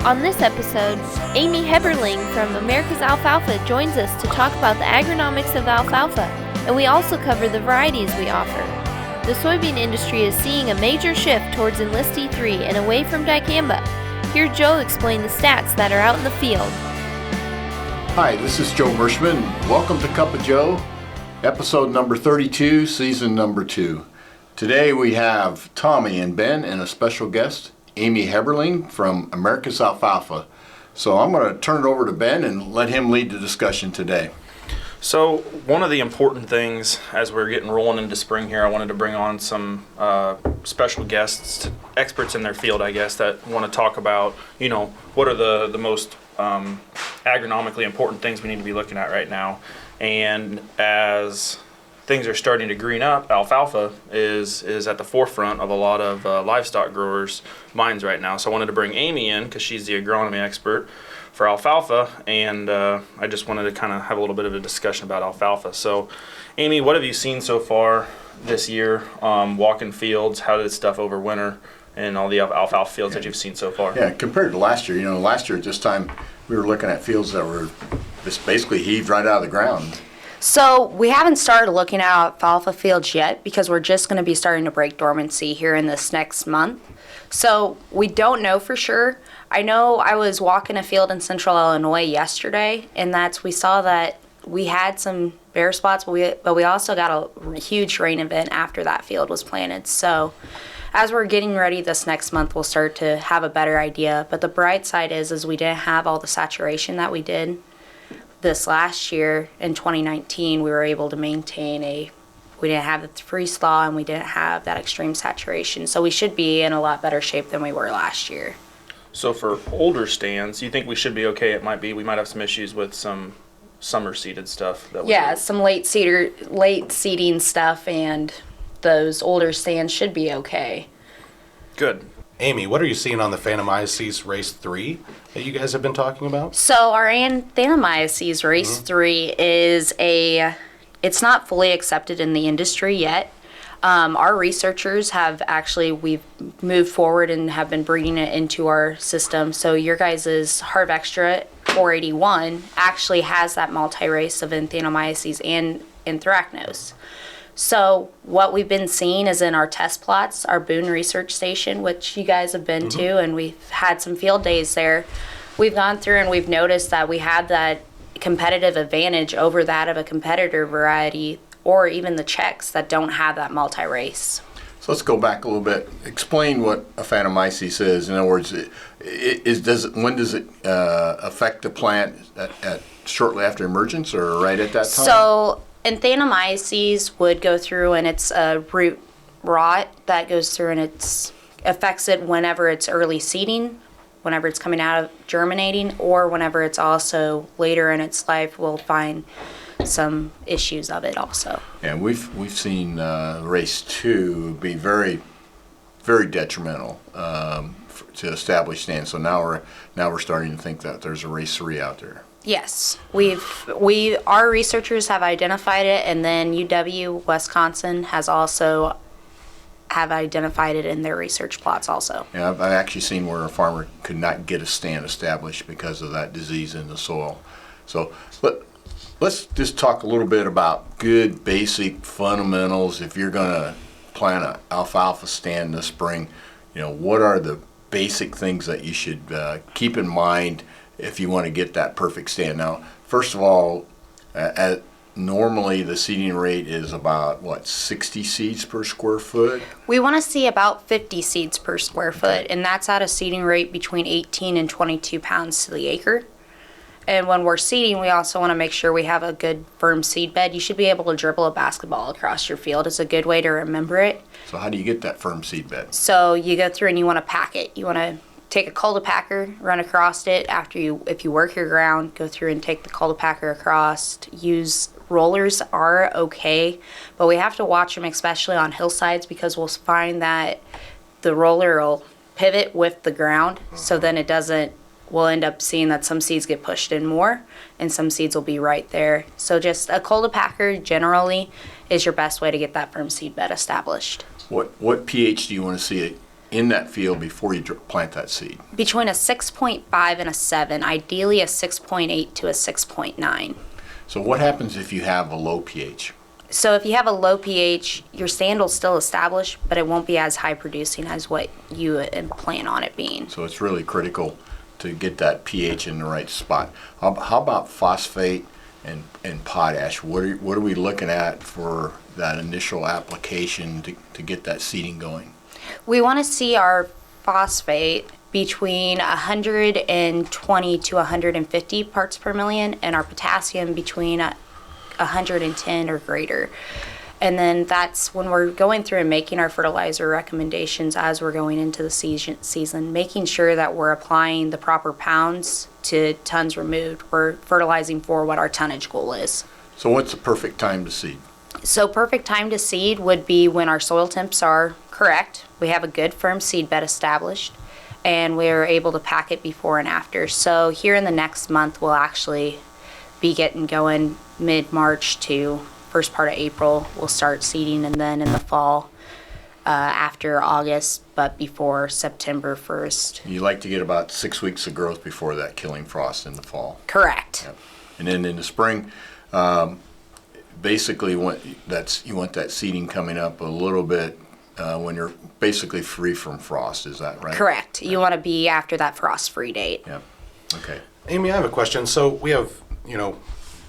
On this episode, Amy Heberling from America's Alfalfa joins us to talk about the agronomics of alfalfa, and we also cover the varieties we offer. The soybean industry is seeing a major shift towards Enlist E3 and away from Dicamba. Hear Joe explain the stats that are out in the field. Hi, this is Joe Mershman. Welcome to Cup of Joe, episode number 32, season number 2. Today we have Tommy and Ben and a special guest, Amy Heberling from America's Alfalfa. So I'm going to turn it over to Ben and let him lead the discussion today. So one of the important things as we're getting rolling into spring here, I wanted to bring on some special guests, experts in their field, I guess, that want to talk about, what are the most agronomically important things we need to be looking at right now. And as things are starting to green up, alfalfa is at the forefront of a lot of livestock growers' minds right now. So I wanted to bring Amy in because she's the agronomy expert for alfalfa, and I just wanted to kind of have a little bit of a discussion about alfalfa. So Amy, what have you seen so far this year, walking fields? How did stuff over winter and all the alfalfa fields that you've seen so far? Yeah, compared to last year, last year at this time we were looking at fields that were just basically heaved right out of the ground. So we haven't started looking at alfalfa fields yet because we're just going to be starting to break dormancy here in this next month. So we don't know for sure. I know I was walking a field in central Illinois yesterday, and we saw that we had some bare spots, but we also got a huge rain event after that field was planted. So as we're getting ready this next month, we'll start to have a better idea. But the bright side is we didn't have all the saturation that we did this last year. In 2019, we were able to maintain we didn't have the freeze thaw and we didn't have that extreme saturation. So we should be in a lot better shape than we were last year. So for older stands, you think we should be okay? We might have some issues with some summer seeded stuff. Some late seeding stuff, and those older stands should be okay. Good. Amy, what are you seeing on the Phantomyces Race 3 that you guys have been talking about? So our Phantomyces Race 3 is it's not fully accepted in the industry yet. Our researchers we've moved forward and have been bringing it into our system. So your guys' Harv Extra 481 actually has that multi-race of Phantomyces and Anthracnose. So what we've been seeing is in our test plots, our Boone Research Station, which you guys have been to, and we've had some field days there. We've gone through and we've noticed that we have that competitive advantage over that of a competitor variety, or even the Czechs that don't have that multi-race. So let's go back a little bit. Explain what a Phantomyces is. In other words, when does it affect the plant at shortly after emergence or right at that time? So Phantomyces would go through, and it's a root rot that goes through, and it affects it whenever it's early seeding, whenever it's coming out of germinating, or whenever it's also later in its life. We'll find some issues of it also. And we've seen race 2 be very, very detrimental to established stands. So now we're starting to think that there's a race 3 out there. Yes, our researchers have identified it, and then UW Wisconsin has also have identified it in their research plots also. Yeah, I've actually seen where a farmer could not get a stand established because of that disease in the soil. So let's just talk a little bit about good basic fundamentals. If you're going to plant an alfalfa stand this spring, what are the basic things that you should keep in mind if you want to get that perfect stand? Now, first of all, normally the seeding rate is about 60 seeds per square foot? We want to see about 50 seeds per square foot, and that's at a seeding rate between 18 and 22 pounds to the acre. And when we're seeding, we also want to make sure we have a good firm seed bed. You should be able to dribble a basketball across your field. It's a good way to remember it. So how do you get that firm seed bed? So you go through and you want to pack it. You want to take a cultipacker, run across it. If you work your ground, go through and take the cultipacker across. Use rollers are okay, but we have to watch them, especially on hillsides, because we'll find that the roller will pivot with the ground. So then we'll end up seeing that some seeds get pushed in more and some seeds will be right there. So just a cultipacker generally is your best way to get that firm seed bed established. What pH do you want to see it in that field before you plant that seed? Between a 6.5 and a 7, ideally a 6.8 to a 6.9. So what happens if you have a low pH? So if you have a low pH, your stand will still establish, but it won't be as high producing as what you plan on it being. So it's really critical to get that pH in the right spot. How about phosphate and potash? What are we looking at for that initial application to get that seeding going? We want to see our phosphate between 120 to 150 parts per million, and our potassium between 110 or greater. And then that's when we're going through and making our fertilizer recommendations as we're going into the season, making sure that we're applying the proper pounds to tons removed. We're fertilizing for what our tonnage goal is. So what's the perfect time to seed? So perfect time to seed would be when our soil temps are correct, we have a good firm seed bed established, and we're able to pack it before and after. So here in the next month, we'll actually be getting going mid-March to first part of April. We'll start seeding, and then in the fall after August, but before September 1st. You like to get about 6 weeks of growth before that killing frost in the fall. Correct. Yep. And then in the spring, basically you want that seeding coming up a little bit when you're basically free from frost. Is that right? Correct. You want to be after that frost-free date. Yeah. Okay. Amy, I have a question. So we have,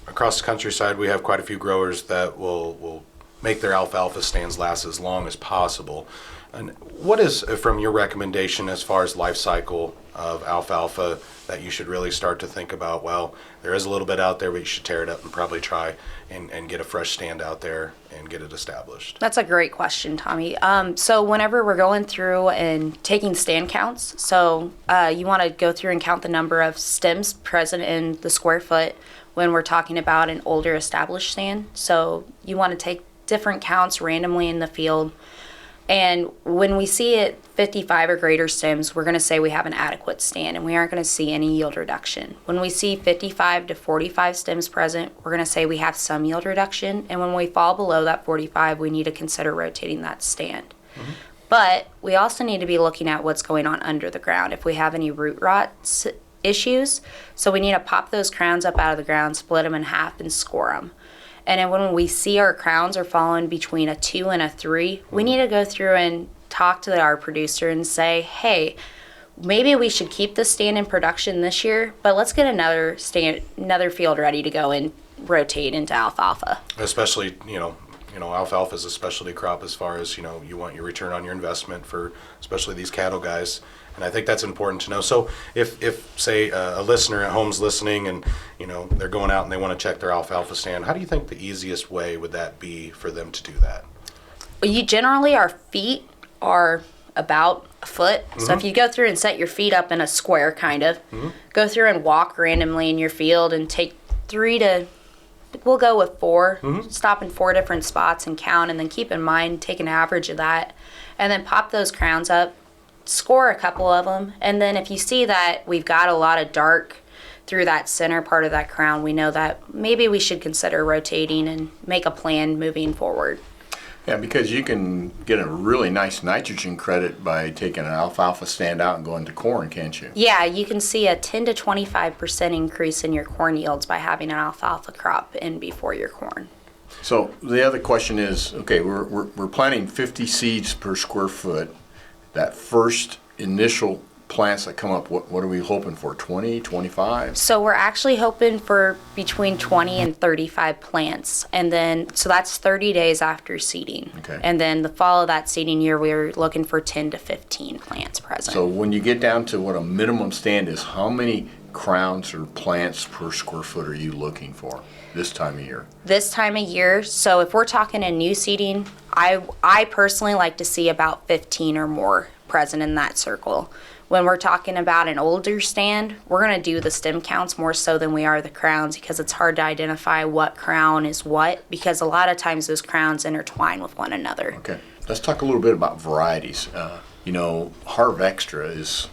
across the countryside, we have quite a few growers that will make their alfalfa stands last as long as possible. And what is, from your recommendation, as far as life cycle of alfalfa that you should really start to think about? Well, there is a little bit out there, but you should tear it up and probably try and get a fresh stand out there and get it established. That's a great question, Tommy. So whenever we're going through and taking stand counts, so you want to go through and count the number of stems present in the square foot when we're talking about an older established stand. So you want to take different counts randomly in the field. And when we see it 55 or greater stems, we're going to say we have an adequate stand, and we aren't going to see any yield reduction. When we see 55 to 45 stems present, we're going to say we have some yield reduction. And when we fall below that 45, we need to consider rotating that stand. Mm-hmm. But we also need to be looking at what's going on under the ground, if we have any root rot issues. So we need to pop those crowns up out of the ground, split them in half, and score them. And then when we see our crowns are falling between a 2 and a 3, we need to go through and talk to our producer and say, hey, maybe we should keep this stand in production this year, but let's get another field ready to go and rotate into alfalfa. Especially, alfalfa is a specialty crop as far as, you want your return on your investment for especially these cattle guys. And I think that's important to know. So if say, a listener at home's listening and, they're going out and they want to check their alfalfa stand, how do you think the easiest way would that be for them to do that? Well, our feet are about a foot. Mm-hmm. So if you go through and set your feet up in a square, go through and walk randomly in your field and take we'll go with 4, stop in 4 different spots and count, and then keep in mind, take an average of that, and then pop those crowns up, score a couple of them, and then if you see that we've got a lot of dark through that center part of that crown, we know that maybe we should consider rotating and make a plan moving forward. Yeah, because you can get a really nice nitrogen credit by taking an alfalfa stand out and going to corn, can't you? Yeah, you can see a 10 to 25% increase in your corn yields by having an alfalfa crop in before your corn. So the other question is, okay, we're planting 50 seeds per square foot. That first initial plants that come up, what are we hoping for, 20, 25? So we're actually hoping for between 20 and 35 plants. And then, so that's 30 days after seeding. Okay. And then the fall of that seeding year, we're looking for 10 to 15 plants present. So when you get down to what a minimum stand is, how many crowns or plants per square foot are you looking for this time of year? This time of year, so if we're talking a new seeding, I personally like to see about 15 or more present in that circle. When we're talking about an older stand, we're going to do the stem counts more so than we are the crowns, because it's hard to identify what crown is what, because a lot of times those crowns intertwine with one another. Okay, let's talk a little bit about varieties. Harv Extra is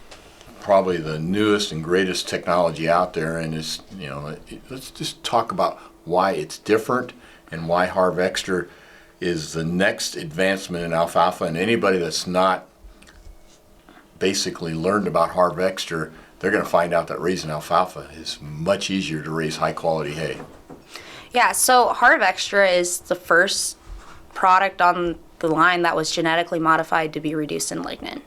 probably the newest and greatest technology out there, and it's, let's just talk about why it's different and why Harv Extra is the next advancement in alfalfa, and anybody that's not basically learned about Harv Extra, they're going to find out that raising alfalfa is much easier to raise high quality hay. Yeah, so Harv Extra is the first product on the line that was genetically modified to be reduced in lignin.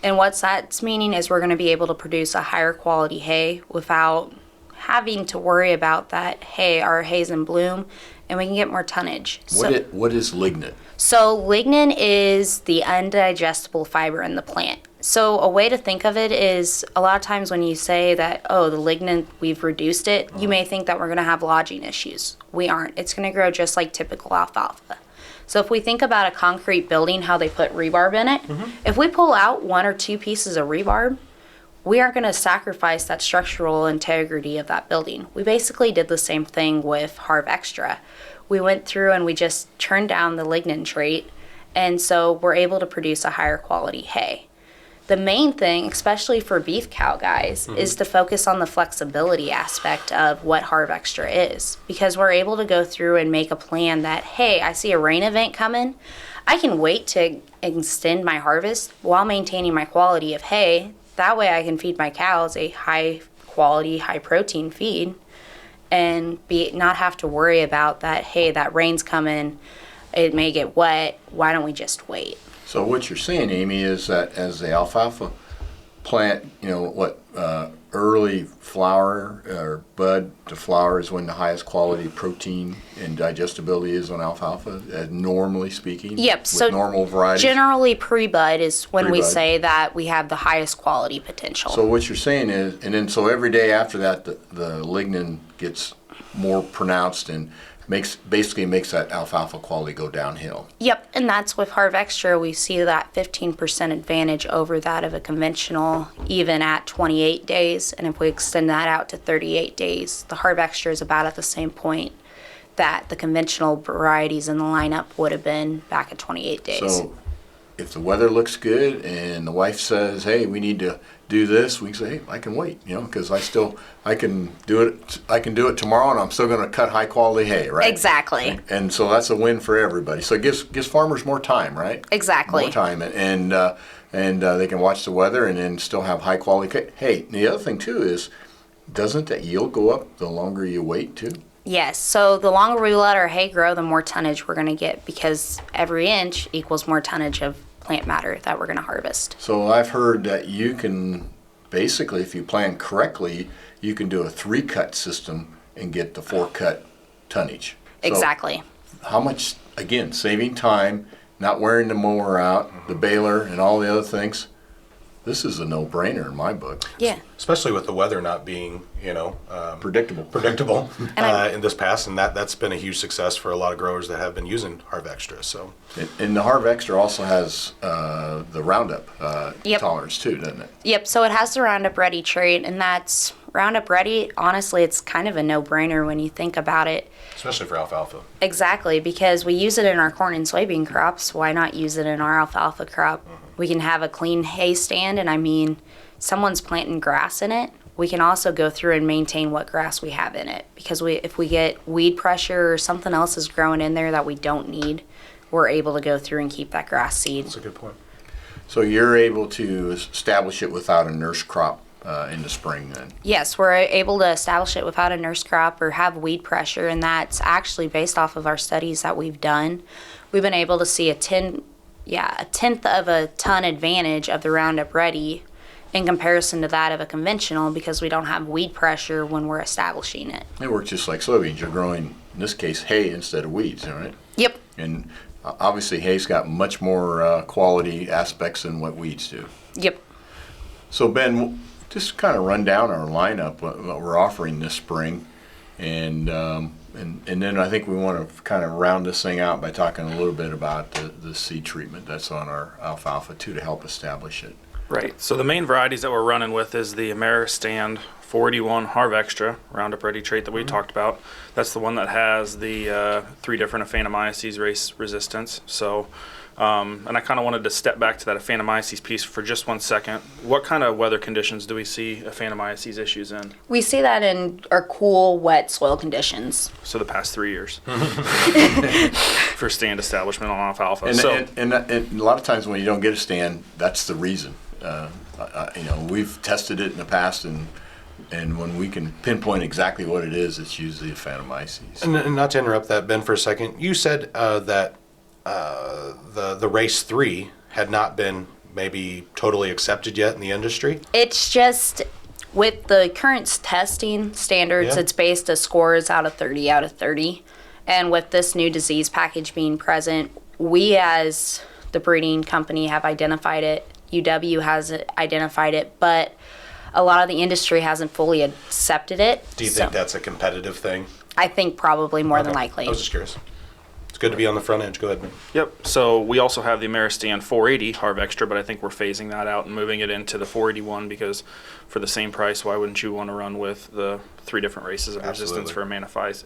And what that's meaning is we're going to be able to produce a higher quality hay without having to worry about that hay. Our hay's in bloom, and we can get more tonnage. What is lignin? So lignin is the undigestible fiber in the plant. So a way to think of it is a lot of times when you say that, oh, the lignin, we've reduced it, you may think that we're going to have lodging issues. We aren't. It's going to grow just like typical alfalfa. So if we think about a concrete building, how they put rebarb in it, if we pull out 1 or 2 pieces of rebarb, we aren't going to sacrifice that structural integrity of that building. We basically did the same thing with Harv Extra. We went through and we just turned down the lignin trait, and so we're able to produce a higher quality hay. The main thing, especially for beef cow guys, is to focus on the flexibility aspect of what Harv Extra is. Because we're able to go through and make a plan that, hey, I see a rain event coming. I can wait to extend my harvest while maintaining my quality of hay. That way I can feed my cows a high quality, high protein feed and not have to worry about that, hey, that rain's coming, it may get wet, why don't we just wait? So what you're saying, Amy, is that as the alfalfa plant, early flower or bud to flower is when the highest quality protein and digestibility is on alfalfa, normally speaking? Yep. With So normal varieties? generally pre-bud is when we Pre-bud. say that we have the highest quality potential. So what you're saying is, and then so every day after that, the lignin gets more pronounced and basically makes that alfalfa quality go downhill. Yep, and that's with Harv Extra, we see that 15% advantage over that of a conventional, even at 28 days. And if we extend that out to 38 days, the Harv Extra is about at the same point that the conventional varieties in the lineup would have been back at 28 days. So if the weather looks good and the wife says, hey, we need to do this, we can say, hey, I can wait, because I can do it tomorrow, and I'm still going to cut high quality hay, right? Exactly. And so that's a win for everybody. So it gives farmers more time, right? Exactly. More time, and they can watch the weather and then still have high quality hay. The other thing too is, doesn't that yield go up the longer you wait too? Yes, so the longer we let our hay grow, the more tonnage we're going to get, because every inch equals more tonnage of plant matter that we're going to harvest. So I've heard that you can, basically, if you plan correctly, you can do a 3-cut system and get the 4-cut tonnage. So Exactly. how much, again, saving time, not wearing the mower out, the baler, and all the other things. This is a no-brainer in my book. Yeah. Especially with the weather not being, Predictable. in this past, and that's been a huge success for a lot of growers that have been using Harv Extra. So, And the Harv Extra also has the Roundup Yep. tolerance too, doesn't it? Yep, so it has the Roundup Ready trait, and that's Roundup Ready. Honestly, it's kind of a no-brainer when you think about it. especially for alfalfa. Exactly, because we use it in our corn and soybean crops. Why not use it in our alfalfa crop? We can have a clean hay stand, and someone's planting grass in it. We can also go through and maintain what grass we have in it, because if we get weed pressure or something else is growing in there that we don't need, we're able to go through and keep that grass seed. That's a good point. So you're able to establish it without a nurse crop in the spring then? Yes, we're able to establish it without a nurse crop or have weed pressure, and that's actually based off of our studies that we've done. We've been able to see a tenth of a ton advantage of the Roundup Ready in comparison to that of a conventional, because we don't have weed pressure when we're establishing it. It works just like soybeans. You're growing, in this case, hay instead of weeds, all right? Yep. And obviously hay's got much more quality aspects than what weeds do. Yep. So Ben, just kind of run down our lineup, what we're offering this spring, and then I think we want to kind of round this thing out by talking a little bit about the seed treatment that's on our alfalfa too, to help establish it. Right. So the main varieties that we're running with is the Ameristand 481 Harv Extra Roundup Ready trait that we talked about. That's the one that has the 3 different Aphanomyces race resistance. So, and I kind of wanted to step back to that Aphanomyces piece for just 1 second. What kind of weather conditions do we see Aphanomyces issues in? We see that in our cool, wet soil conditions. So the past 3 years for stand establishment on alfalfa. And a lot of times when you don't get a stand, that's the reason. we've tested it in the past, and when we can pinpoint exactly what it is, it's usually Aphanomyces. And not to interrupt that, Ben, for a second, you said that the race 3 had not been maybe totally accepted yet in the industry. It's just with the current testing standards, Yeah. it's based on scores out of 30 out of 30. And with this new disease package being present, we as the breeding company have identified it. UW has identified it, but a lot of the industry hasn't fully accepted it. Do you think that's a competitive thing? I think probably more than Okay. likely. I was just curious. It's good to be on the front edge. Go ahead, Ben. Yep. So we also have the Ameristan 480 Harv Extra, but I think we're phasing that out and moving it into the 481 because for the same price, why wouldn't you want to run with the 3 different races of resistance for Amanophis?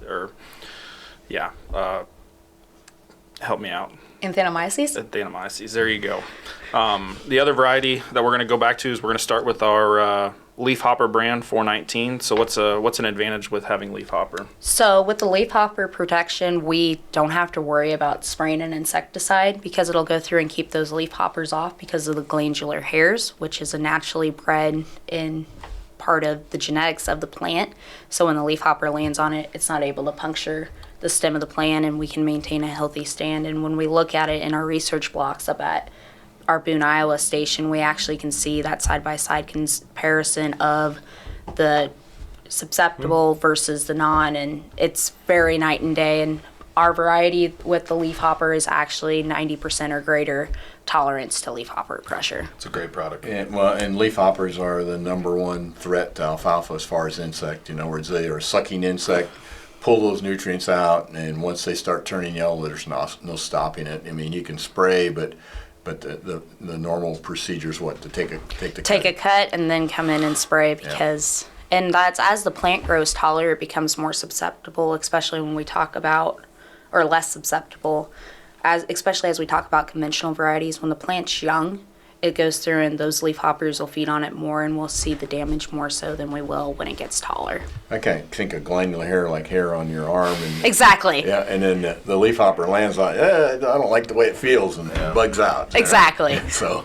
Help me out. Anthanomyces? Dicamba. There you go. The other variety that we're going to go back to is we're going to start with our leaf hopper brand 419. So what's an advantage with having leaf hopper? So with the leafhopper protection, we don't have to worry about spraying an insecticide because it'll go through and keep those leafhoppers off because of the glandular hairs, which is a naturally bred in part of the genetics of the plant. So when the leafhopper lands on it, it's not able to puncture the stem of the plant, and we can maintain a healthy stand. And when we look at it in our research blocks up at our Boone, Iowa station, we actually can see that side-by-side comparison of the susceptible versus the non, and it's very night and day. And our variety with the leafhopper is actually 90% or greater tolerance to leafhopper pressure. It's a great product. And leafhoppers are the #1 threat to alfalfa as far as insect. In other words, they are a sucking insect. Pull those nutrients out, and once they start turning yellow, there's no stopping it. I mean, you can spray, but the normal procedure is what, to take a cut and then come in and spray because and that's as the plant grows taller, it becomes more susceptible, especially when we talk about, or less susceptible, especially as we talk about conventional varieties. When the plant's young, it goes through and those leafhoppers will feed on it more, and we'll see the damage more so than we will when it gets taller. I can't think of glandular hair like hair on your arm. And, Exactly. Yeah, and then the leafhopper lands on, I don't like the way it feels, and bugs out. Exactly. So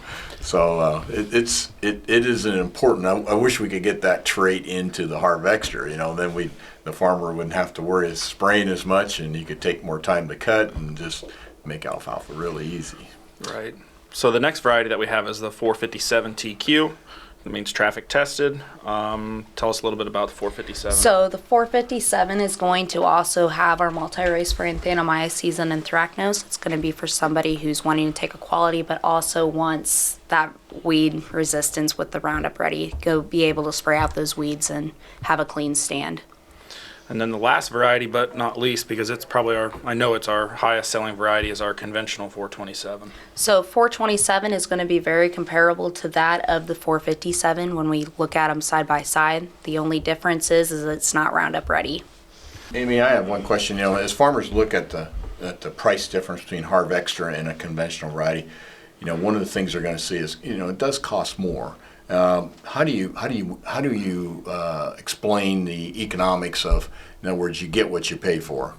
it is an important. I wish we could get that trait into the Harv Extra. Then the farmer wouldn't have to worry about spraying as much, and you could take more time to cut and just make alfalfa really easy. Right. So the next variety that we have is the 457 TQ. That means traffic tested. Tell us a little bit about the 457. So the 457 is going to also have our multi-race for Anthanomyces and Anthracnose. It's going to be for somebody who's wanting to take a quality but also wants that weed resistance with the Roundup Ready. Be able to spray out those weeds and have a clean stand. And then the last variety, but not least, because it's probably it's our highest selling variety, is our conventional 427. So 427 is going to be very comparable to that of the 457 when we look at them side by side. The only difference is it's not Roundup Ready. Amy, I have one question. As farmers look at the price difference between Harv Extra and a conventional variety, one of the things they're going to see is, it does cost more. How do you explain the economics of, in other words, you get what you pay for?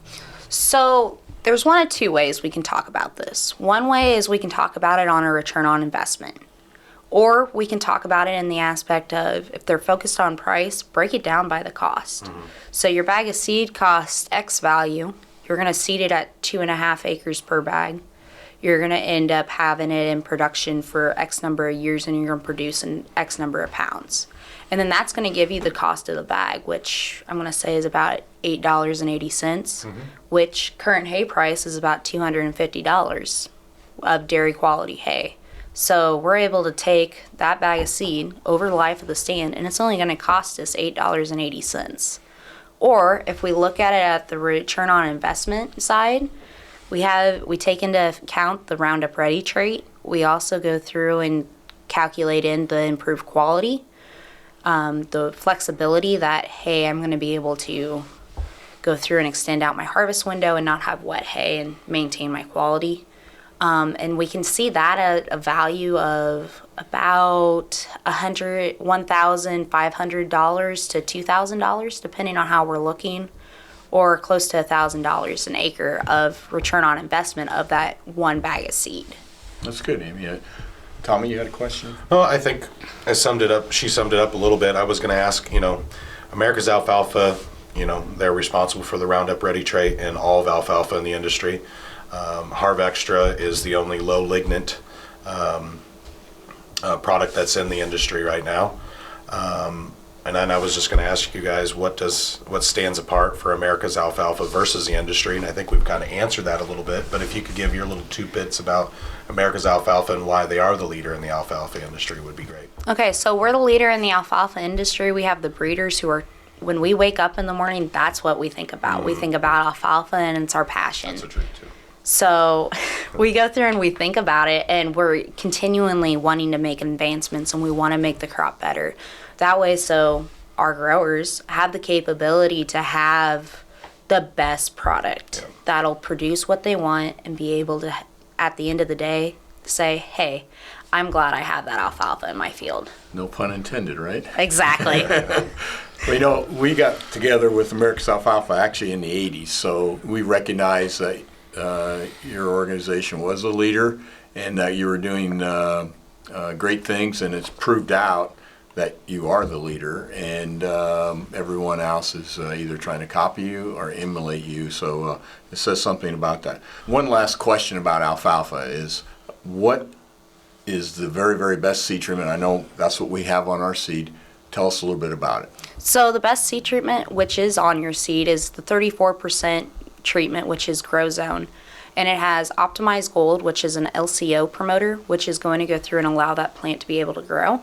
So there's one of two ways we can talk about this. One way is we can talk about it on a return on investment. Or we can talk about it in the aspect of, if they're focused on price, break it down by the cost. Mm-hmm. So your bag of seed costs X value. You're going to seed it at 2.5 acres per bag. You're going to end up having it in production for X number of years, and you're going to produce an X number of pounds. And then that's going to give you the cost of the bag, which I'm going to say is about $8.80, which current hay price is about $250 of dairy quality hay. So we're able to take that bag of seed over the life of the stand, and it's only going to cost us $8.80. Or if we look at it at the return on investment side, we take into account the Roundup Ready trait. We also go through and calculate in the improved quality, the flexibility that, hey, I'm going to be able to go through and extend out my harvest window and not have wet hay and maintain my quality. And we can see that at a value of about $1,500 to $2,000, depending on how we're looking, or close to $1,000 an acre of return on investment of that one bag of seed. That's good, Amy. Tommy, you had a question? Well, I think I summed it up. She summed it up a little bit. I was going to ask, America's Alfalfa, they're responsible for the Roundup Ready trait in all of alfalfa in the industry. Harv Extra is the only low lignant product that's in the industry right now. And then I was just going to ask you guys, what stands apart for America's Alfalfa versus the industry? And I think we've kind of answered that a little bit. But if you could give your little 2 bits about America's Alfalfa and why they are the leader in the alfalfa industry, would be great. Okay, so we're the leader in the alfalfa industry. We have the breeders who are, when we wake up in the morning, that's what we think about. We think about alfalfa, and it's our passion. That's a trick, too. So we go through and we think about it, and we're continually wanting to make advancements, and we want to make the crop better. That way, so our growers have the capability to have the best product that'll produce what they want and be able to, at the end of the day, say, hey, I'm glad I have that alfalfa in my field. No pun intended, right? Exactly. Well, we got together with America's Alfalfa actually in the 80s, so we recognize that your organization was a leader and that you were doing great things, and it's proved out that you are the leader, and everyone else is either trying to copy you or emulate you, so it says something about that. One last question about alfalfa is, what is the very, very best seed treatment? I know that's what we have on our seed. Tell us a little bit about it. So the best seed treatment, which is on your seed, is the 34% treatment, which is Grow Zone. And it has Optimized Gold, which is an LCO promoter, which is going to go through and allow that plant to be able to grow.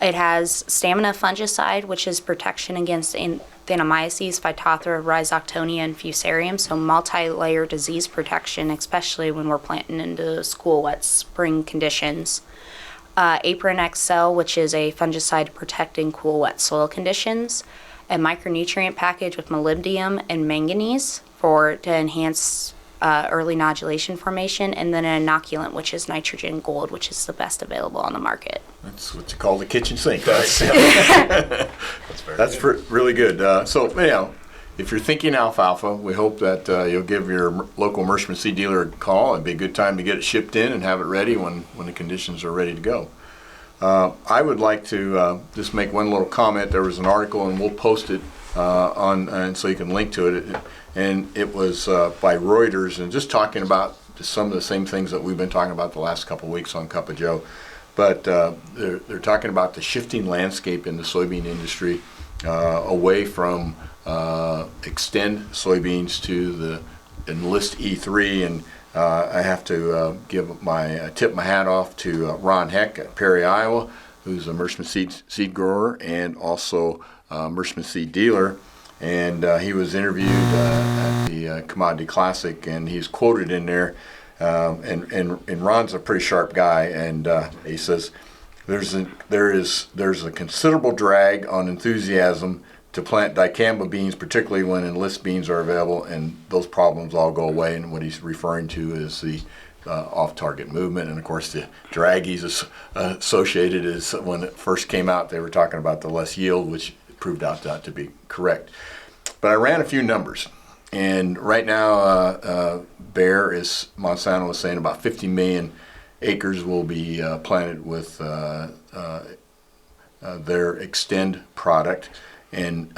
It has Stamina fungicide, which is protection against Thanomyces, Phytophthora, Rhizoctonia, and Fusarium, so multi-layer disease protection, especially when we're planting into school wet spring conditions. Apron XL, which is a fungicide protecting cool wet soil conditions. A micronutrient package with molybdenum and manganese to enhance early nodulation formation, and then an inoculant, which is nitrogen gold, which is the best available on the market. That's what you call the kitchen sink. That's Really good. So, if you're thinking alfalfa, we hope that you'll give your local Merschman seed dealer a call. It'd be a good time to get it shipped in and have it ready when the conditions are ready to go. I would like to just make one little comment. There was an article, and we'll post it and so you can link to it. And it was by Reuters, and just talking about some of the same things that we've been talking about the last couple of weeks on Cup of Joe. But they're talking about the shifting landscape in the soybean industry away from Extend soybeans to the Enlist E3, and I have to tip my hat off to Ron Heck at Perry, Iowa, who's a Merschman seed grower and also Merschman seed dealer. And he was interviewed at the Commodity Classic, and he's quoted in there. And Ron's a pretty sharp guy, and he says there's a considerable drag on enthusiasm to plant dicamba beans, particularly when Enlist beans are available, and those problems all go away. And what he's referring to is the off-target movement, and of course the drag he's associated is when it first came out, they were talking about the less yield, which proved out that to be correct. But I ran a few numbers, and right now Monsanto is saying about 50 million acres will be planted with their Extend product, and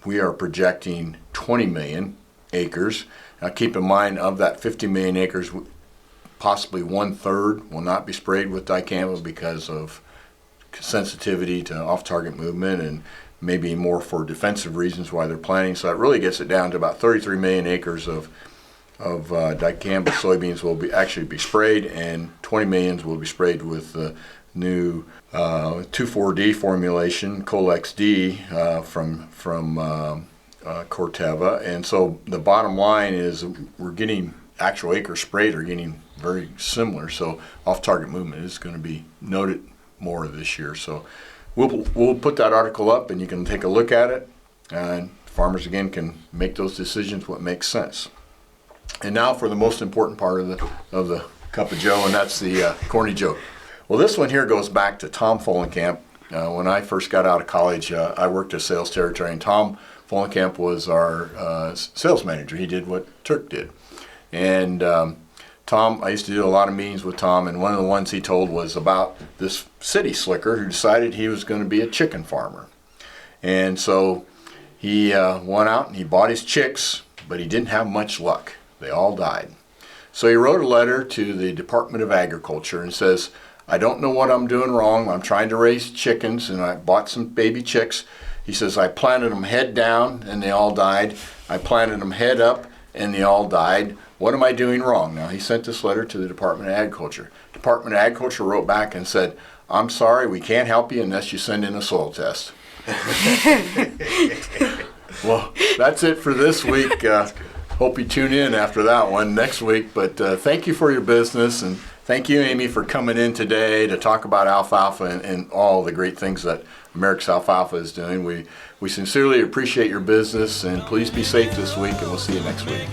we are projecting 20 million acres. Now keep in mind, of that 50 million acres, possibly 1/3 will not be sprayed with dicamba because of sensitivity to off-target movement, and maybe more for defensive reasons why they're planting. So it really gets it down to about 33 million acres of dicamba soybeans will actually be sprayed, and 20 million will be sprayed with the new 2,4-D formulation, Colex D, from Corteva. And so the bottom line is we're getting actual acres sprayed are getting very similar. So off-target movement is going to be noted more this year. So we'll put that article up, and you can take a look at it, and farmers again can make those decisions what makes sense. And now for the most important part of the Cup of Joe, and that's the Corny Joke. Well, this one here goes back to Tom Follenkamp. When I first got out of college, I worked as sales territory, and Tom Follenkamp was our sales manager. He did what Turk did. And Tom, I used to do a lot of meetings with Tom, and one of the ones he told was about this city slicker who decided he was going to be a chicken farmer. And so he went out and he bought his chicks, but he didn't have much luck. They all died. So he wrote a letter to the Department of Agriculture and says, I don't know what I'm doing wrong. I'm trying to raise chickens, and I bought some baby chicks. He says, I planted them head down, and they all died. I planted them head up, and they all died. What am I doing wrong? Now, he sent this letter to the Department of Agriculture. Department of Agriculture wrote back and said, I'm sorry, we can't help you unless you send in a soil test. Well, that's it for this week. Hope you tune in after that one next week. But thank you for your business, and thank you, Amy, for coming in today to talk about alfalfa and all the great things that America's Alfalfa is doing. We sincerely appreciate your business, and please be safe this week, and we'll see you next week.